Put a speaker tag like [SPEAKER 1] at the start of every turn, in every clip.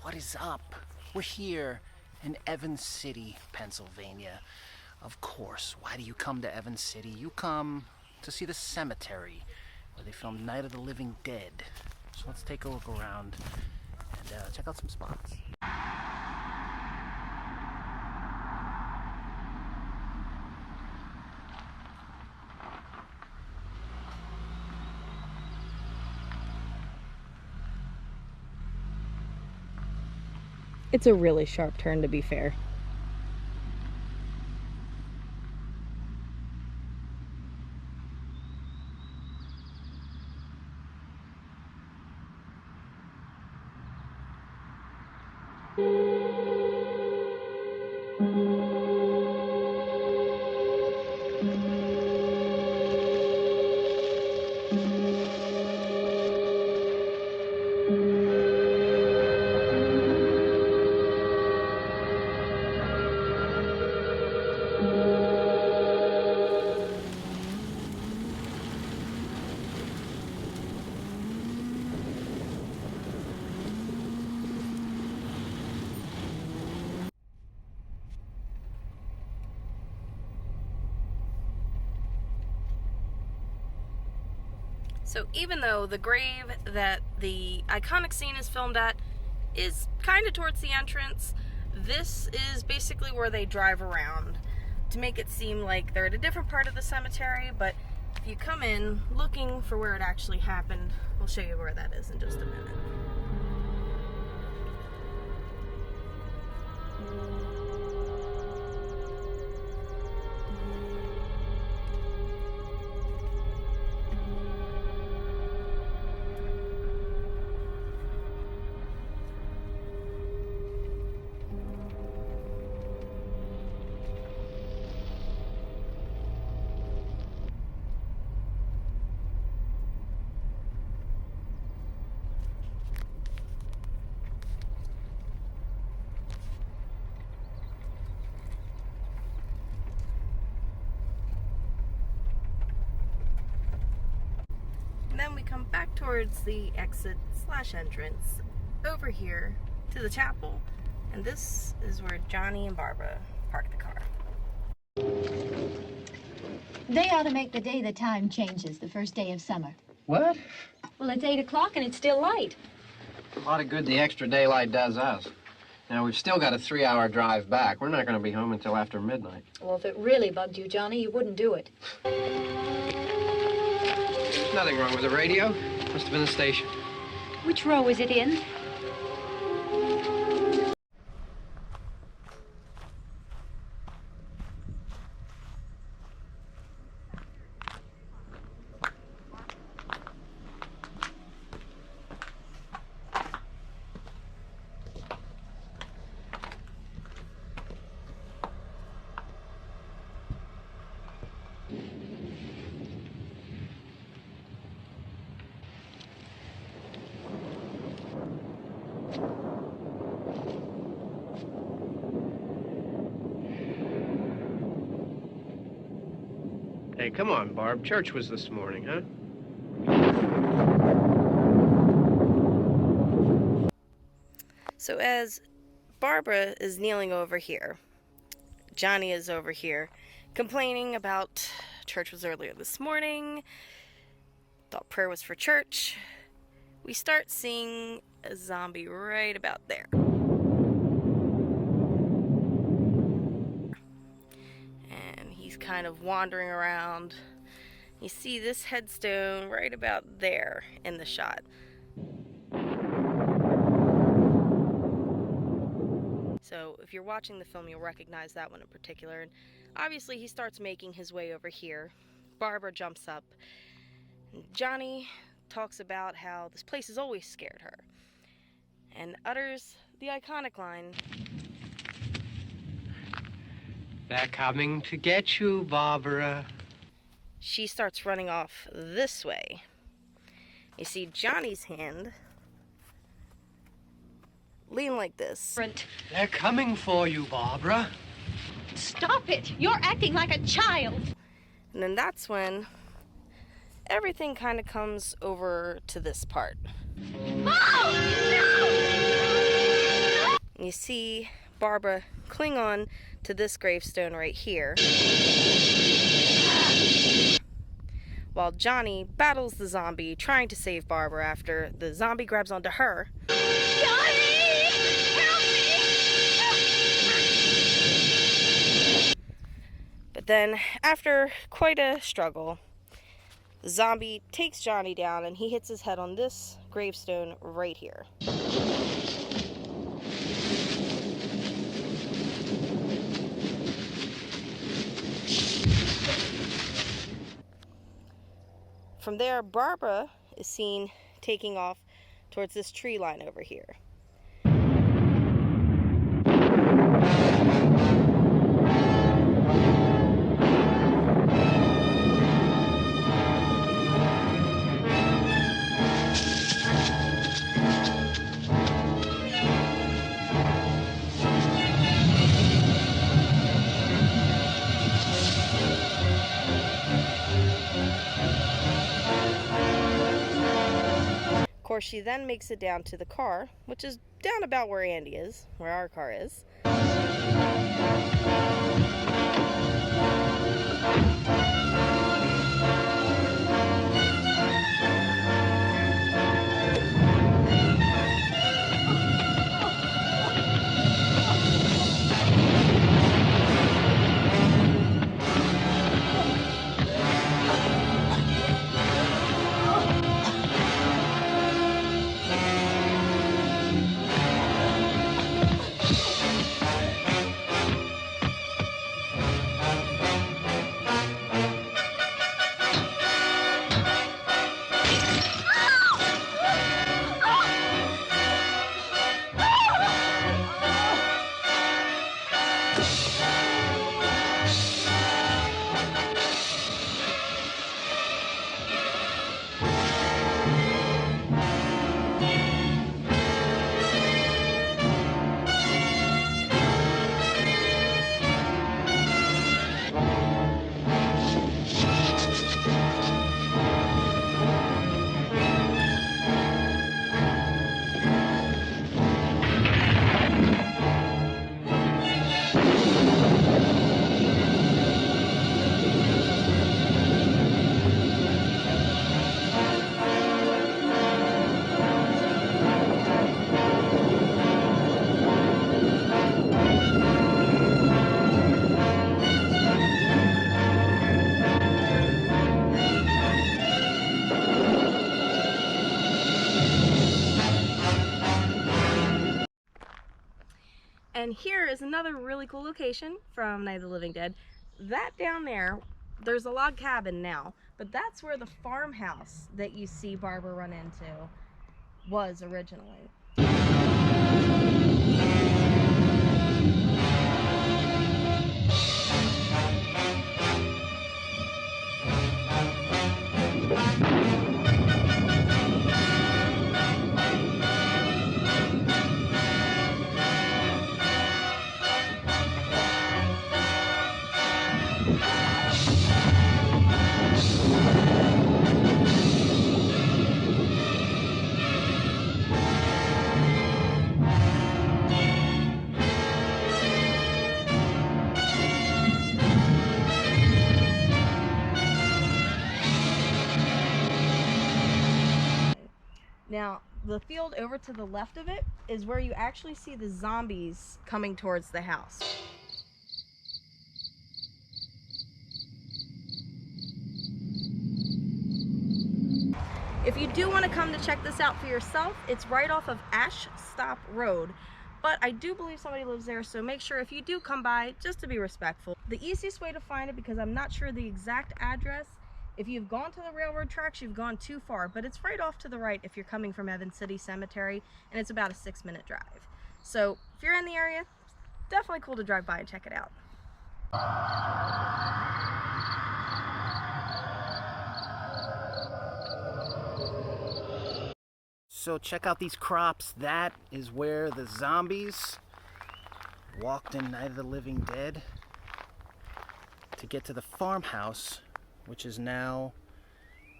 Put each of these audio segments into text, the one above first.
[SPEAKER 1] what is up? We're here in Evans City, Pennsylvania. Of course, why do you come to Evans City? You come to see the cemetery where they filmed Night of the Living Dead. So let's take a look around and check out some spots.
[SPEAKER 2] It's a really sharp turn, to be fair. So even though the grave that the iconic scene is filmed at is kind of towards the entrance, this is basically where they drive around to make it seem like they're at a different part of the cemetery. But if you come in looking for where it actually happened, we'll show you where that is in just a minute. Then we come back towards the exit / entrance over here to the chapel, and this is where Johnny and Barbara park the car.
[SPEAKER 3] They ought to make the day the time changes, the first day of summer.
[SPEAKER 4] What?
[SPEAKER 3] Well, it's 8 o'clock and it's still light.
[SPEAKER 4] A lot of good the extra daylight does us. Now, we've still got a 3-hour drive back. We're not going to be home until after midnight.
[SPEAKER 3] Well, if it really bugged you, Johnny, you wouldn't do it.
[SPEAKER 4] There's nothing wrong with the radio. Must have been the station.
[SPEAKER 3] Which row is it in?
[SPEAKER 4] Hey, come on, Barb. Church was this morning, huh?
[SPEAKER 2] So as Barbara is kneeling over here, Johnny is over here complaining about church was earlier this morning, thought prayer was for church. We start seeing a zombie right about there. And he's kind of wandering around. You see this headstone right about there in the shot. So if you're watching the film, you'll recognize that one in particular. And obviously he starts making his way over here. Barbara jumps up. Johnny talks about how this place has always scared her and utters the iconic line,
[SPEAKER 4] They're coming to get you, Barbara.
[SPEAKER 2] She starts running off this way. You see Johnny's hand lean like this.
[SPEAKER 4] They're coming for you, Barbara.
[SPEAKER 3] Stop it! You're acting like a child!
[SPEAKER 2] And then that's when everything kind of comes over to this part.
[SPEAKER 3] Oh, no!
[SPEAKER 2] You see Barbara cling on to this gravestone right here, while Johnny battles the zombie trying to save Barbara after the zombie grabs onto her.
[SPEAKER 3] Johnny! Help me!
[SPEAKER 2] But then, after quite a struggle, the zombie takes Johnny down and he hits his head on this gravestone right here. From there, Barbara is seen taking off towards this tree line over here. Of course, she then makes it down to the car, which is down about where Andy is, where our car is. And here is another really cool location from Night of the Living Dead. That down there, there's a log cabin now, but that's where the farmhouse that you see Barbara run into was originally. Now, the field over to the left of it is where you actually see the zombies coming towards the house. If you do want to come to check this out for yourself, it's right off of Ash Stop Road. But I do believe somebody lives there, so make sure if you do come by, just to be respectful. The easiest way to find it, because I'm not sure the exact address, if you've gone to the railroad tracks, you've gone too far, but it's right off to the right if you're coming from Evans City Cemetery, and it's about a 6-minute drive. So if you're in the area, it's definitely cool to drive by and check it out.
[SPEAKER 1] So check out these crops. That is where the zombies walked in Night of the Living Dead to get to the farmhouse, which is now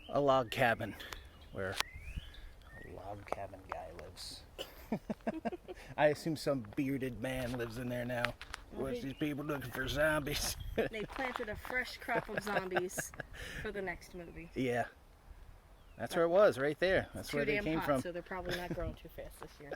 [SPEAKER 1] a log cabin where a log cabin guy lives. I assume some bearded man lives in there now. What's these people looking for zombies?
[SPEAKER 2] They planted a fresh crop of zombies for the next movie.
[SPEAKER 1] Yeah. That's where it was, right there. That's
[SPEAKER 2] Too
[SPEAKER 1] where they
[SPEAKER 2] damn
[SPEAKER 1] came
[SPEAKER 2] hot,
[SPEAKER 1] from.
[SPEAKER 2] so they're probably not growing too fast this year.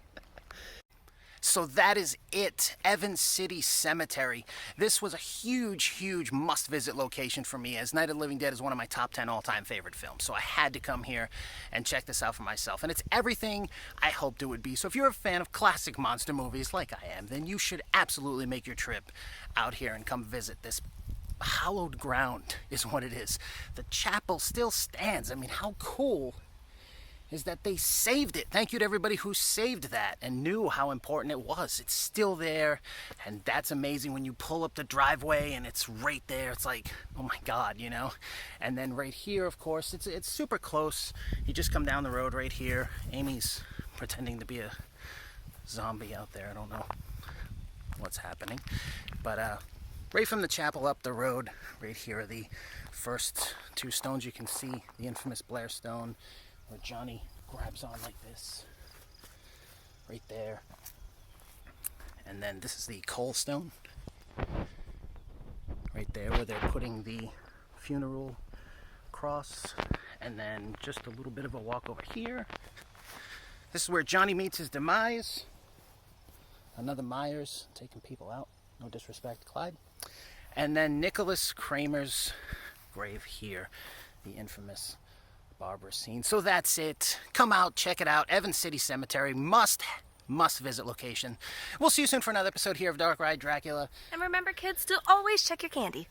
[SPEAKER 1] So that is it, Evans City Cemetery. This was a huge, huge must-visit location for me, as Night of the Living Dead is one of my top 10 all-time favorite films. So I had to come here and check this out for myself. And it's everything I hoped it would be. So if you're a fan of classic monster movies like I am, then you should absolutely make your trip out here and come visit this. Hallowed ground is what it is. The chapel still stands. I mean, how cool is that they saved it. Thank you to everybody who saved that and knew how important it was. It's still there, and that's amazing when you pull up the driveway and it's right there. It's like, oh my God, you know? And then right here, of course, it's super close. You just come down the road right here. Amy's pretending to be a zombie out there. I don't know what's happening. But right from the chapel up the road, right here are the first two stones you can see. The infamous Blair Stone, where Johnny grabs on like this, right there. And then this is the Coal Stone, right there where they're putting the funeral cross. And then just a little bit of a walk over here. This is where Johnny meets his demise. Another Myers taking people out. No disrespect, Clyde. And then Nicholas Kramer's grave here, the infamous Barbara scene. So that's it. Come out, check it out. Evans City Cemetery, must visit location. We'll see you soon for another episode here of Dark Ride Dracula.
[SPEAKER 2] And remember, kids, to always check your candy.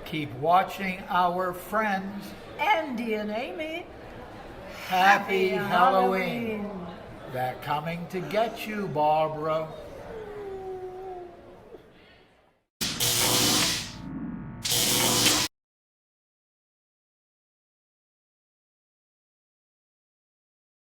[SPEAKER 5] Keep watching our friends Andy and Amy. Happy Halloween. They're coming to get you, Barbara.